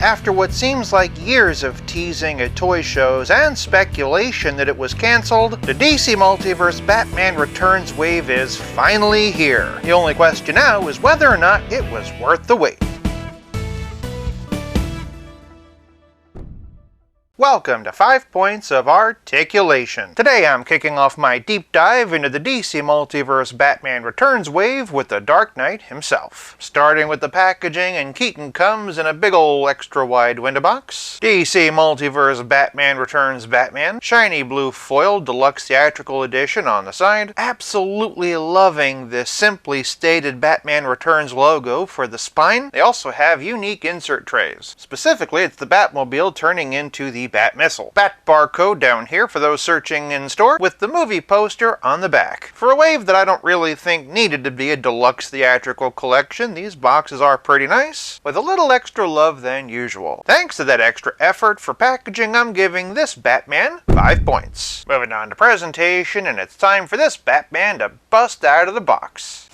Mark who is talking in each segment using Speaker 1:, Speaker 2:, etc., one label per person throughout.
Speaker 1: After what seems like years of teasing at toy shows and speculation that it was cancelled, the DC Multiverse Batman Returns wave is finally here. The only question now is whether or not it was worth the wait. Welcome to 5 Points of Articulation. Today I'm kicking off my deep dive into the DC Multiverse Batman Returns wave with the Dark Knight himself. Starting with the packaging, and Keaton comes in a big ol' extra wide window box. DC Multiverse Batman Returns Batman, shiny blue foil Deluxe Theatrical Edition on the side. Absolutely loving the simply stated Batman Returns logo for the spine. They also have unique insert trays. Specifically, it's the Batmobile turning into the Bat Missile. Bat barcode down here for those searching in store, with the movie poster on the back. For a wave that I don't really think needed to be a deluxe theatrical collection, these boxes are pretty nice, with a little extra love than usual. Thanks to that extra effort for packaging, I'm giving this Batman 5 points. Moving on to presentation, and it's time for this Batman to bust out of the box.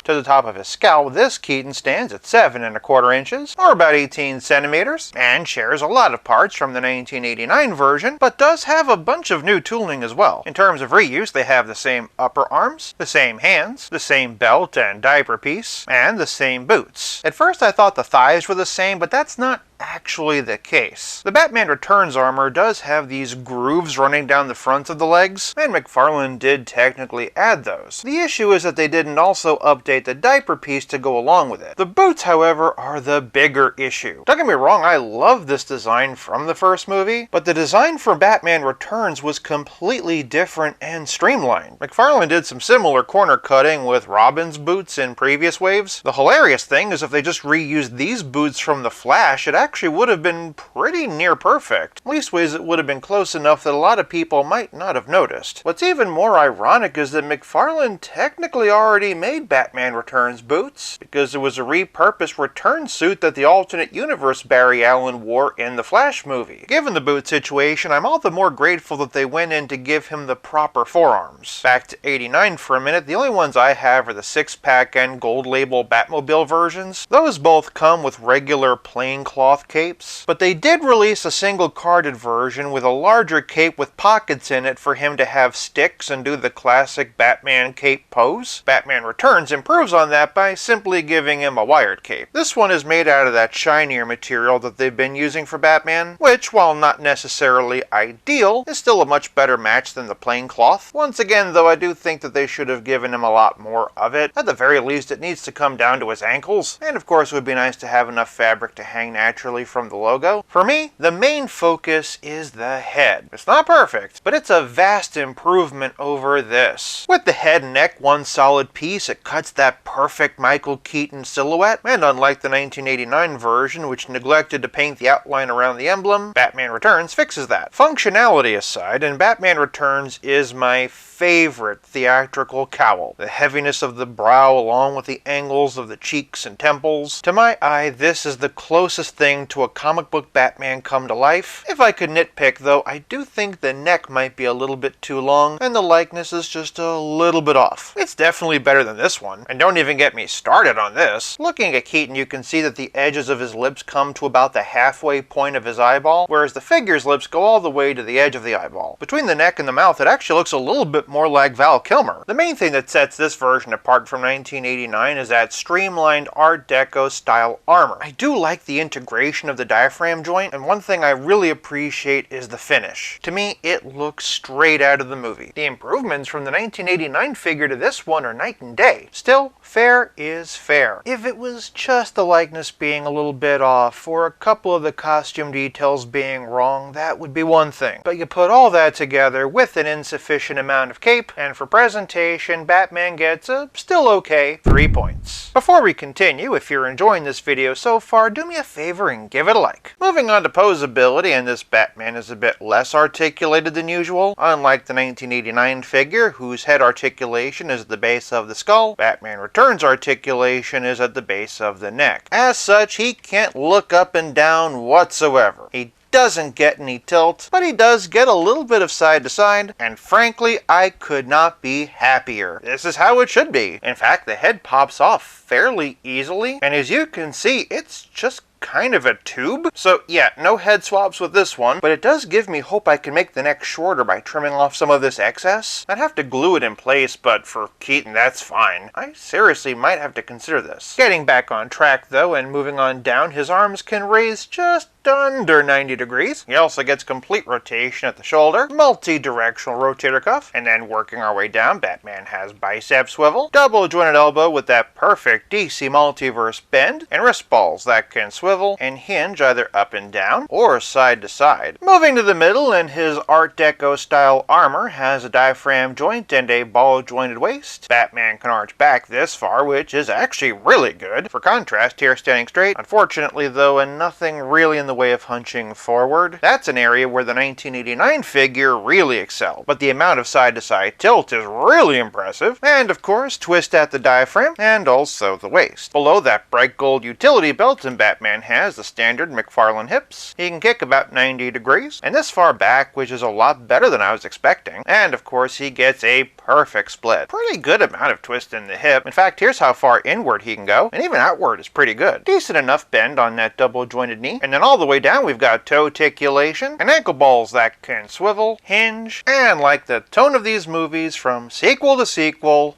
Speaker 1: To the top of his scowl, this Keaton stands at 7 1/4 inches, or about 18 centimeters, and shares a lot of parts from the 1989 version, but does have a bunch of new tooling as well. In terms of reuse, they have the same upper arms, the same hands, the same belt and diaper piece, and the same boots. At first I thought the thighs were the same, but that's not actually the case. The Batman Returns armor does have these grooves running down the front of the legs, and McFarlane did technically add those. The issue is that they didn't also update the diaper piece to go along with it. The boots, however, are the bigger issue. Don't get me wrong, I love this design from the first movie, but the design for Batman Returns was completely different and streamlined. McFarlane did some similar corner cutting with Robin's boots in previous waves. The hilarious thing is if they just reused these boots from The Flash, it actually would have been pretty near perfect. Leastways, it would have been close enough that a lot of people might not have noticed. What's even more ironic is that McFarlane technically already made Batman Returns boots, because it was a repurposed return suit that the alternate universe Barry Allen wore in the Flash movie. Given the boot situation, I'm all the more grateful that they went in to give him the proper forearms. Back to 89 for a minute, the only ones I have are the 6-pack and gold label Batmobile versions. Those both come with regular plain cloth capes, but they did release a single carded version with a larger cape with pockets in it for him to have sticks and do the classic Batman cape pose. Batman Returns improves on that by simply giving him a wired cape. This one is made out of that shinier material that they've been using for Batman, which, while not necessarily ideal, is still a much better match than the plain cloth. Once again, though, I do think that they should have given him a lot more of it. At the very least, it needs to come down to his ankles, and of course it would be nice to have enough fabric to hang naturally from the logo. For me, the main focus is the head. It's not perfect, but it's a vast improvement over this. With the head and neck one solid piece, it cuts that perfect Michael Keaton silhouette, and unlike the 1989 version, which neglected to paint the outline around the emblem, Batman Returns fixes that. Functionality aside, and Batman Returns is my favorite theatrical cowl. The heaviness of the brow along with the angles of the cheeks and temples. To my eye, this is the closest thing to a comic book Batman come to life. If I could nitpick though, I do think the neck might be a little bit too long, and the likeness is just a little bit off. It's definitely better than this one, and don't even get me started on this. Looking at Keaton, you can see that the edges of his lips come to about the halfway point of his eyeball, whereas the figure's lips go all the way to the edge of the eyeball. Between the neck and the mouth, it actually looks a little bit more like Val Kilmer. The main thing that sets this version apart from 1989 is that streamlined Art Deco style armor. I do like the integration of the diaphragm joint, and one thing I really appreciate is the finish. To me, it looks straight out of the movie. The improvements from the 1989 figure to this one are night and day. Still, fair is fair. If it was just the likeness being a little bit off, or a couple of the costume details being wrong, that would be one thing. But you put all that together with an insufficient amount of cape, and for presentation, Batman gets a still okay 3 points. Before we continue, if you're enjoying this video so far, do me a favor and give it a like. Moving on to Poseability, and this Batman is a bit less articulated than usual. Unlike the 1989 figure, whose head articulation is at the base of the skull, Batman Returns articulation is at the base of the neck. As such, he can't look up and down whatsoever. He doesn't get any tilt, but he does get a little bit of side to side, and frankly, I could not be happier. This is how it should be. In fact, the head pops off fairly easily, and as you can see, it's just kind of a tube. So yeah, no head swaps with this one, but it does give me hope I can make the neck shorter by trimming off some of this excess. I'd have to glue it in place, but for Keaton, that's fine. I seriously might have to consider this. Getting back on track though, and moving on down, his arms can raise just under 90 degrees. He also gets complete rotation at the shoulder, multi-directional rotator cuff, and then working our way down, Batman has bicep swivel, double jointed elbow with that perfect DC Multiverse bend, and wrist balls that can swivel and hinge either up and down or side to side. Moving to the middle, and his Art Deco style armor has a diaphragm joint and a ball jointed waist. Batman can arch back this far, which is actually really good. For contrast, here standing straight, unfortunately though, and nothing really in the way of hunching forward. That's an area where the 1989 figure really excelled, but the amount of side-to-side tilt is really impressive, and of course twist at the diaphragm and also the waist. Below that bright gold utility belt, and Batman has the standard McFarlane hips. He can kick about 90 degrees, and this far back, which is a lot better than I was expecting, and of course he gets a perfect split. Pretty good amount of twist in the hip. In fact, here's how far inward he can go, and even outward is pretty good. Decent enough bend on that double jointed knee, and then all the way down we've got toe articulation and ankle balls that can swivel, hinge, and like the tone of these movies from sequel to sequel,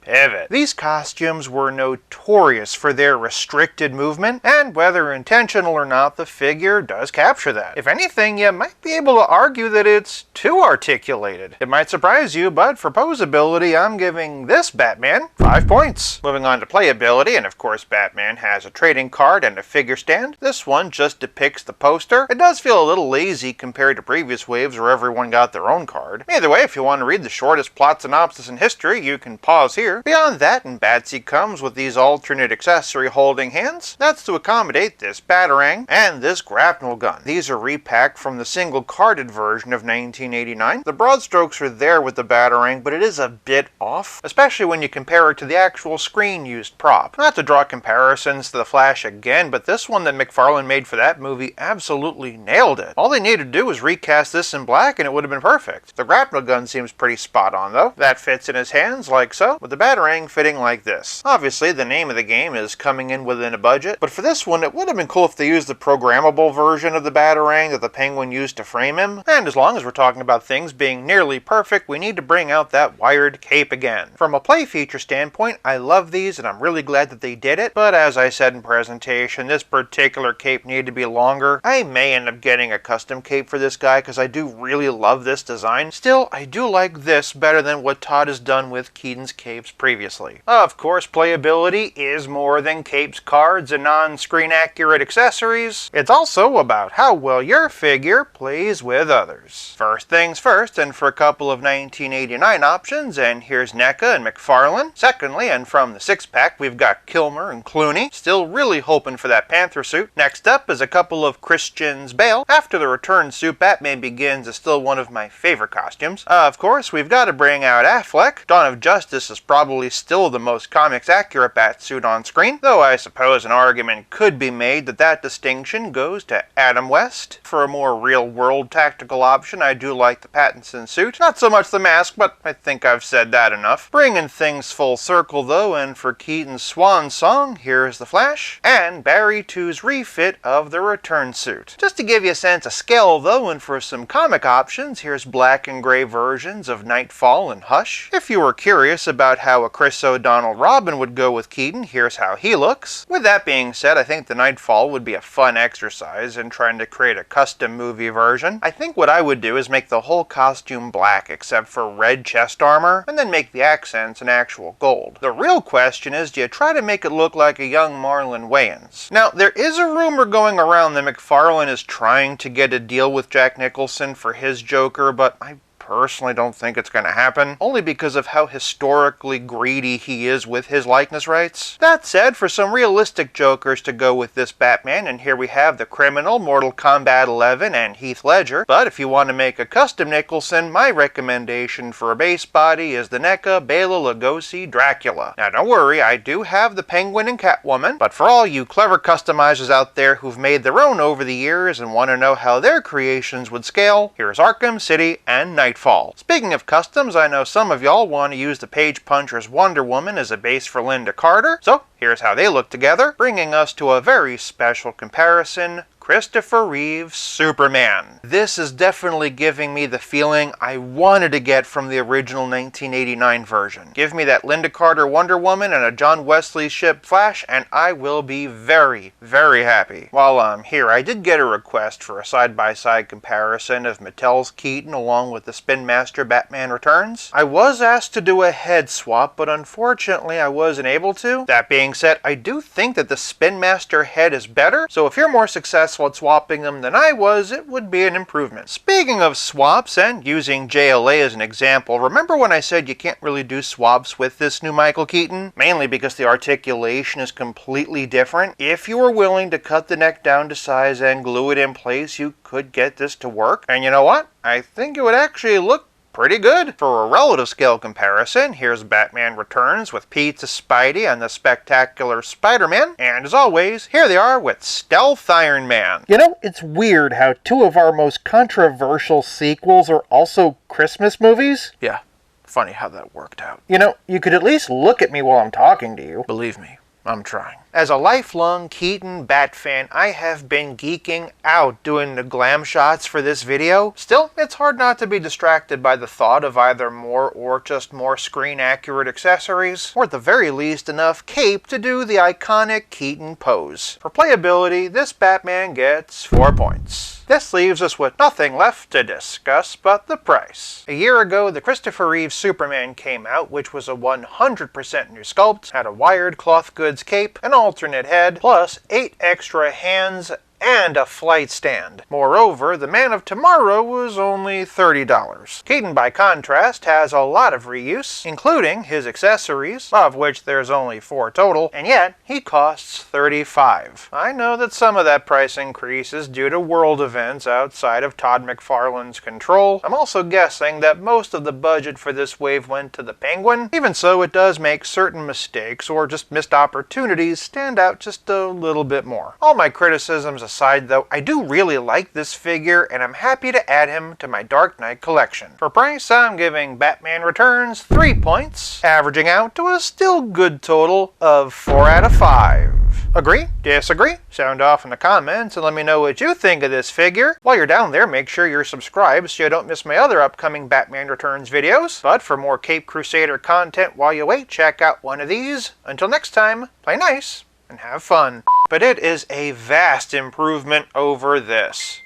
Speaker 1: pivot. These costumes were notorious for their restricted movement, and whether intentional or not, the figure does capture that. If anything, you might be able to argue that it's too articulated. It might surprise you, but for Poseability, I'm giving this Batman 5 points. Moving on to Playability, and of course Batman has a trading card and a figure stand. This one just depicts the poster. It does feel a little lazy compared to previous waves where everyone got their own card. Either way, if you want to read the shortest plot synopsis in history, you can pause here. Beyond that, and Batsy comes with these alternate accessory holding hands. That's to accommodate this Batarang and this grapnel gun. These are repacked from the single carded version of 1989. The broad strokes are there with the Batarang, but it is a bit off, especially when you compare it to the actual screen-used prop. Not to draw comparisons to The Flash again, but this one that McFarlane made for that movie absolutely nailed it. All they needed to do was recast this in black and it would have been perfect. The grapnel gun seems pretty spot on though. That fits in his hands like so, with the Batarang fitting like this. Obviously, the name of the game is coming in within a budget, but for this one, it would have been cool if they used the programmable version of the Batarang that the Penguin used to frame him. And as long as we're talking about things being nearly perfect, we need to bring out that wired cape again. From a play feature standpoint, I love these, and I'm really glad that they did it, but as I said in presentation, this particular cape needed to be longer. I may end up getting a custom cape for this guy, because I do really love this design. Still, I do like this better than what Todd has done with Keaton's capes previously. Of course, Playability is more than capes, cards, and non-screen accurate accessories. It's also about how well your figure plays with others. First things first, and for a couple of 1989 options, and here's NECA and McFarlane. Secondly, and from the six-pack, we've got Kilmer and Clooney. Still really hoping for that Panther suit. Next up is a couple of Christian's Bale. After the return suit, Batman Begins is still one of my favorite costumes. Of course, we've got to bring out Affleck. Dawn of Justice is probably still the most comics accurate Batsuit on screen, though I suppose an argument could be made that that distinction goes to Adam West. For a more real-world tactical option, I do like the Pattinson suit. Not so much the mask, but I think I've said that enough. Bringing things full circle though, and for Keaton's swan song, here's the Flash, and Barry 2's refit of the return suit. Just to give you a sense of scale though, and for some comic options, here's black and gray versions of Nightfall and Hush. If you were curious about how a Chris O'Donnell Robin would go with Keaton, here's how he looks. With that being said, I think the Nightfall would be a fun exercise in trying to create a custom movie version. I think what I would do is make the whole costume black except for red chest armor, and then make the accents in actual gold. The real question is, do you try to make it look like a young Marlon Wayans? Now, there is a rumor going around that McFarlane is trying to get a deal with Jack Nicholson for his Joker, but I personally don't think it's going to happen, only because of how historically greedy he is with his likeness rights. That said, for some realistic Jokers to go with this Batman, and here we have the Criminal, Mortal Kombat 11, and Heath Ledger. But if you want to make a custom Nicholson, my recommendation for a base body is the NECA Bela Lugosi Dracula. Now don't worry, I do have the Penguin and Catwoman, but for all you clever customizers out there who've made their own over the years and want to know how their creations would scale, here's Arkham City and Nightfall. Speaking of customs, I know some of y'all want to use the Page Puncher's Wonder Woman as a base for Linda Carter, so here's how they look together, bringing us to a very special comparison: Christopher Reeve's Superman. This is definitely giving me the feeling I wanted to get from the original 1989 version. Give me that Linda Carter Wonder Woman and a John Wesley ship Flash, and I will be very, very happy. While I'm here, I did get a request for a side-by-side comparison of Mattel's Keaton along with the Spin Master Batman Returns. I was asked to do a head swap, but unfortunately I wasn't able to. That being said, I do think that the Spin Master head is better, so if you're more successful at swapping them than I was, it would be an improvement. Speaking of swaps, and using JLA as an example, remember when I said you can't really do swaps with this new Michael Keaton? Mainly because the articulation is completely different. If you were willing to cut the neck down to size and glue it in place, you could get this to work. And you know what? I think it would actually look pretty good. For a relative scale comparison, here's Batman Returns with Pizza Spidey and the Spectacular Spider-Man. And as always, here they are with Stealth Iron Man. You know, it's weird how two of our most controversial sequels are also Christmas movies. Yeah, funny how that worked out. You know, you could at least look at me while I'm talking to you. Believe me, I'm trying. As a lifelong Keaton Bat fan, I have been geeking out doing the glam shots for this video. Still, it's hard not to be distracted by the thought of either more or just more screen-accurate accessories, or at the very least enough cape to do the iconic Keaton pose. For playability, this Batman gets 4 points. This leaves us with nothing left to discuss but the price. A year ago, the Christopher Reeve Superman came out, which was a 100% new sculpt, had a wired cloth goods cape, an alternate head, plus 8 extra hands and a flight stand. Moreover, the Man of Tomorrow was only $30. Keaton, by contrast, has a lot of reuse, including his accessories, of which there's only 4 total, and yet he costs $35. I know that some of that price increase is due to world events outside of Todd McFarlane's control. I'm also guessing that most of the budget for this wave went to the Penguin. Even so, it does make certain mistakes or just missed opportunities stand out just a little bit more. All my criticisms aside, though, I do really like this figure, and I'm happy to add him to my Dark Knight collection. For price, I'm giving Batman Returns 3 points, averaging out to a still good total of 4 out of 5. Agree? Disagree? Sound off in the comments and let me know what you think of this figure. While you're down there, make sure you're subscribed so you don't miss my other upcoming Batman Returns videos. But for more Cape Crusader content while you wait, check out one of these. Until next time, play nice and have fun. But it is a vast improvement over this.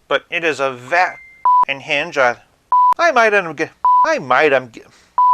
Speaker 1: But it is a and Hinge, I might